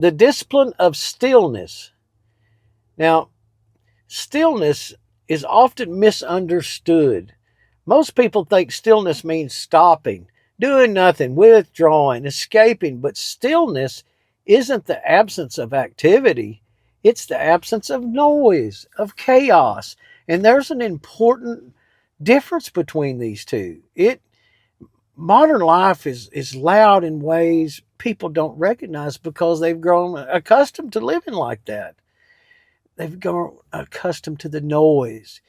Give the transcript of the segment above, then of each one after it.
The discipline of stillness. Now, stillness is often misunderstood. Most people think stillness means stopping, doing nothing, withdrawing, escaping, but stillness isn't the absence of activity. It's the absence of noise, of chaos. And there's an important difference between these two. Modern life is loud in ways people don't recognize because they've grown accustomed to living like that. They've grown accustomed to the noise.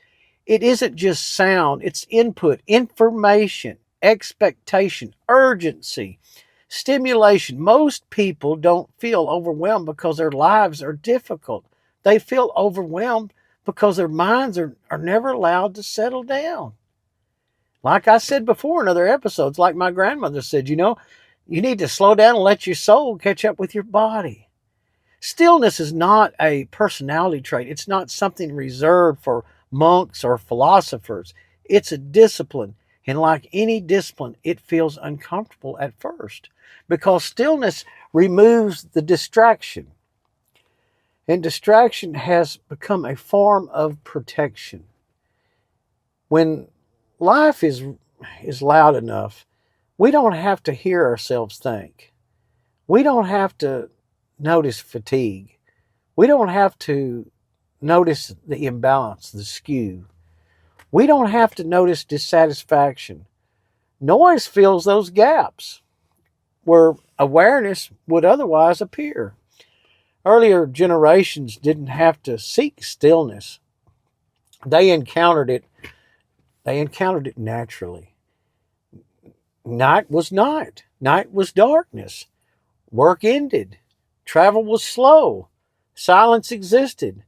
It isn't just sound, it's input, information, expectation, urgency, stimulation. Most people don't feel overwhelmed because their lives are difficult. They feel overwhelmed because their minds are never allowed to settle down. Like I said before in other episodes, like my grandmother said, you need to slow down and let your soul catch up with your body. Stillness is not a personality trait. It's not something reserved for monks or philosophers. It's a discipline. And like any discipline, it feels uncomfortable at first because stillness removes the distraction. And distraction has become a form of protection. When life is loud enough, we don't have to hear ourselves think. We don't have to notice fatigue. We don't have to notice the imbalance, the skew. We don't have to notice dissatisfaction. Noise fills those gaps where awareness would otherwise appear. Earlier generations didn't have to seek stillness. They encountered it. They encountered it naturally. Night was night. Night was darkness. Work ended. Travel was slow. Silence existed.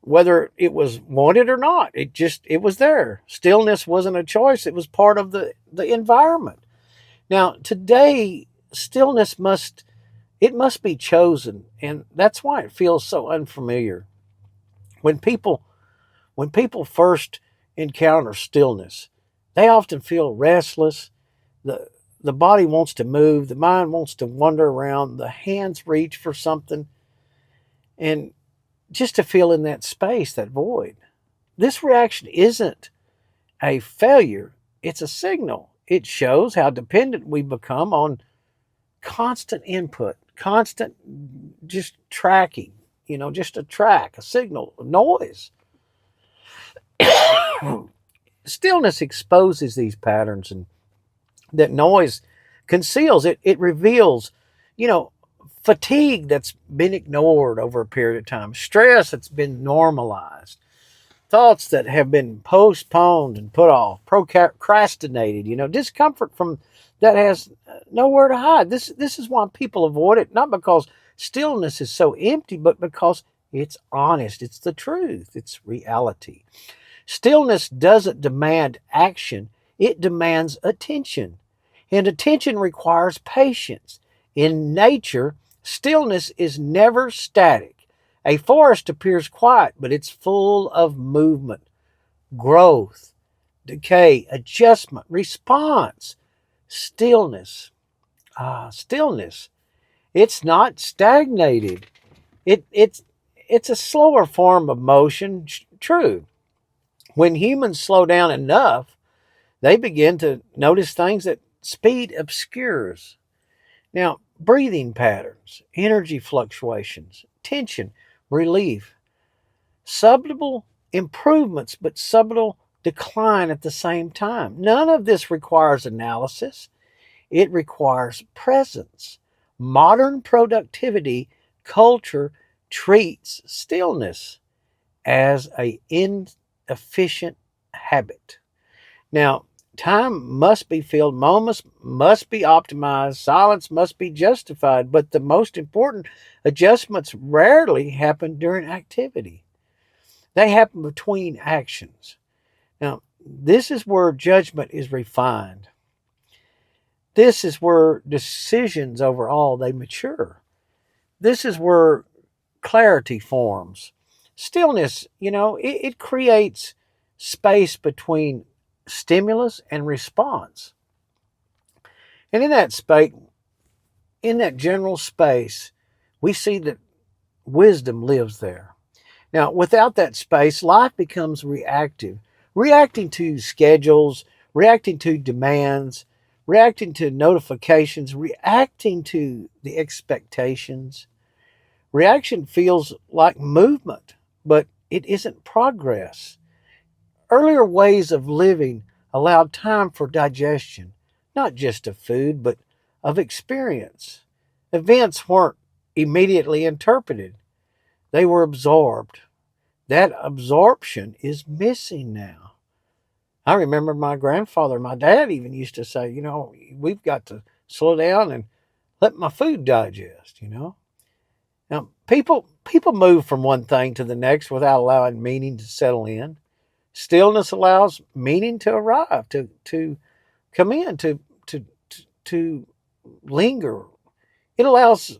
Whether it was wanted or not, it was there. Stillness wasn't a choice. It was part of the environment. Now, today, stillness must be chosen, and that's why it feels so unfamiliar. When people when people first encounter stillness, they often feel restless. The the body wants to move, the mind wants to wander around, the hands reach for something, and just to feel in that space, that void. This reaction isn't a failure, it's a signal. It shows how dependent we become on constant input, constant just tracking, just a track, a signal, a noise. Stillness exposes these patterns and that noise conceals. It reveals, you know, fatigue that's been ignored over a period of time, stress that's been normalized, thoughts that have been postponed and put off, procrastinated, discomfort from that has nowhere to hide. This is why people avoid it, not because stillness is so empty, but because it's honest, it's the truth, it's reality. Stillness doesn't demand action, it demands attention. And attention requires patience. In nature, stillness is never static. A forest appears quiet, but it's full of movement, growth, decay, adjustment, response. Stillness. It's not stagnated. It's a slower form of motion. True. When humans slow down enough, they begin to notice things that speed obscures. Now, breathing patterns, energy fluctuations, tension, relief, subtle improvements, but subtle decline at the same time. None of this requires analysis, it requires presence. Modern productivity culture treats stillness as an inefficient habit. Now, time must be filled, moments must be optimized, silence must be justified, but the most important adjustments rarely happen during activity. They happen between actions. Now, this is where judgment is refined. This is where decisions overall they mature. This is where clarity forms. Stillness, it creates space between stimulus and response. And in that space, in that general space, we see that wisdom lives there. Now, without that space, life becomes reactive, reacting to schedules, reacting to demands, reacting to notifications, reacting to the expectations. Reaction feels like movement, but it isn't progress. Earlier ways of living allowed time for digestion, not just of food, but of experience. Events weren't immediately interpreted, they were absorbed. That absorption is missing now. I remember my grandfather, my dad even used to say, we've got to slow down and let my food digest. Now, people move from one thing to the next without allowing meaning to settle in. Stillness allows meaning to arrive, to come in, to linger. It allows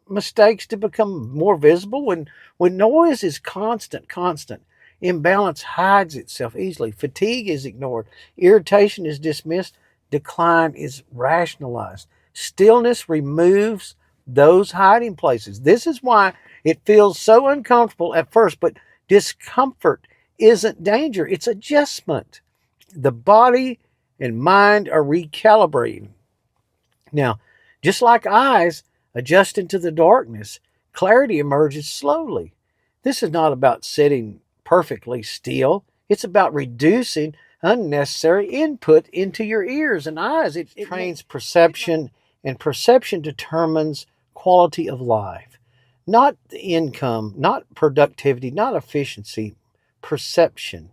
mistakes to become more visible when noise is constant. Imbalance hides itself easily. Fatigue is ignored. Irritation is dismissed. Decline is rationalized. Stillness removes those hiding places. This is why it feels so uncomfortable at first, but discomfort isn't danger, it's adjustment. The body and mind are recalibrating. Now, just like eyes adjusting to the darkness, clarity emerges slowly. This is not about sitting perfectly still. It's about reducing unnecessary input into your ears and eyes. It trains perception, and perception determines quality of life. Not the income, not productivity, not efficiency, perception.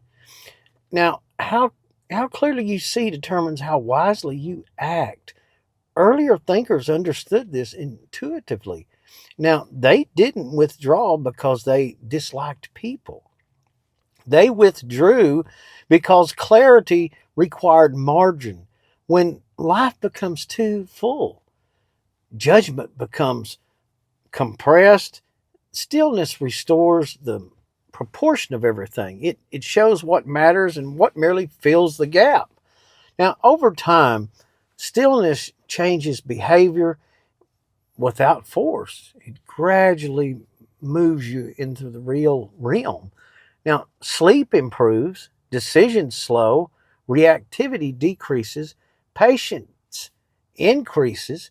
Now, how clearly you see determines how wisely you act. Earlier thinkers understood this intuitively. Now, they didn't withdraw because they disliked people. They withdrew because clarity required margin. When life becomes too full, judgment becomes compressed, stillness restores the proportion of everything. It shows what matters and what merely fills the gap. Now, over time, stillness changes behavior without force. It gradually moves you into the real realm. Now, sleep improves, decisions slow, reactivity decreases, patience increases,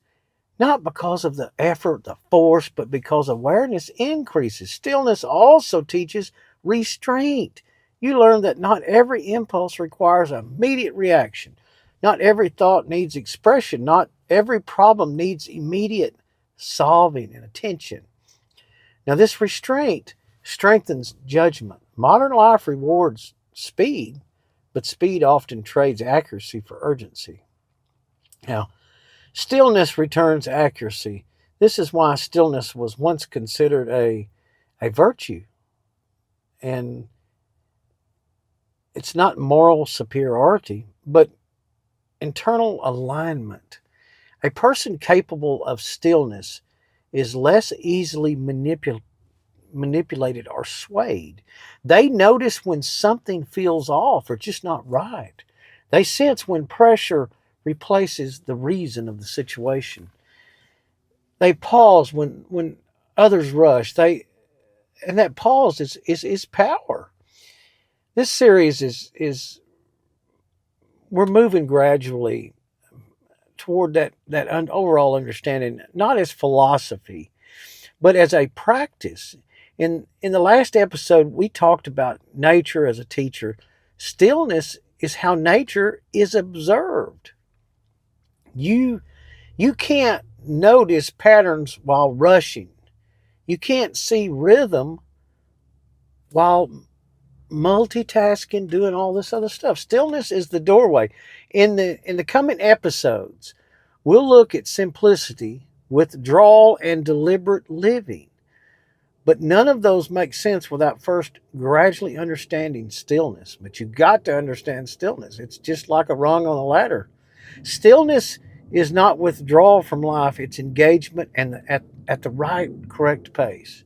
not because of the effort, the force, but because awareness increases. Stillness also teaches restraint. You learn that not every impulse requires immediate reaction. Not every thought needs expression. Not every problem needs immediate solving and attention. Now, this restraint strengthens judgment. Modern life rewards speed, but speed often trades accuracy for urgency. Now, stillness returns accuracy. This is why stillness was once considered a virtue. And it's not moral superiority, but internal alignment. A person capable of stillness is less easily manipulated or swayed. They notice when something feels off or just not right. They sense when pressure replaces the reason of the situation. They pause when others rush. And that pause is power. This series is we're moving gradually toward that overall understanding, not as philosophy, but as a practice. In the last episode, we talked about nature as a teacher. Stillness is how nature is observed. You can't notice patterns while rushing. You can't see rhythm while multitasking, doing all this other stuff. Stillness is the doorway. In the coming episodes, we'll look at simplicity, withdrawal, and deliberate living. But none of those make sense without first gradually understanding stillness. But you've got to understand stillness. It's just like a rung on a ladder. Stillness is not withdrawal from life, it's engagement and at the right, correct pace.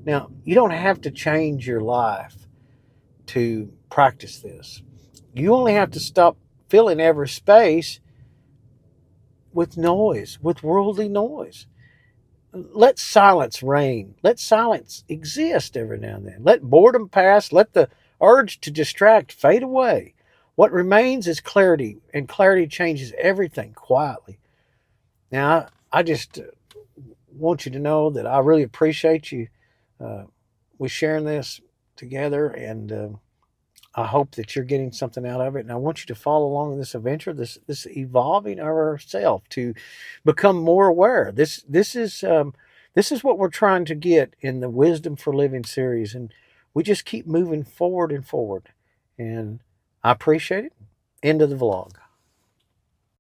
Now, you don't have to change your life to practice this. You only have to stop filling every space with noise, with worldly noise. let silence reign. Let silence exist every now and then. Let boredom pass. Let the urge to distract fade away. What remains is clarity, and clarity changes everything quietly. Now, I just want you to know that I really appreciate you. We sharing this together, and I hope that you're getting something out of it. And I want you to follow along in this adventure, this evolving of ourselves to become more aware. This is what we're trying to get in the Wisdom for Living series, and we just keep moving forward and forward. And I appreciate it. End of the vlog.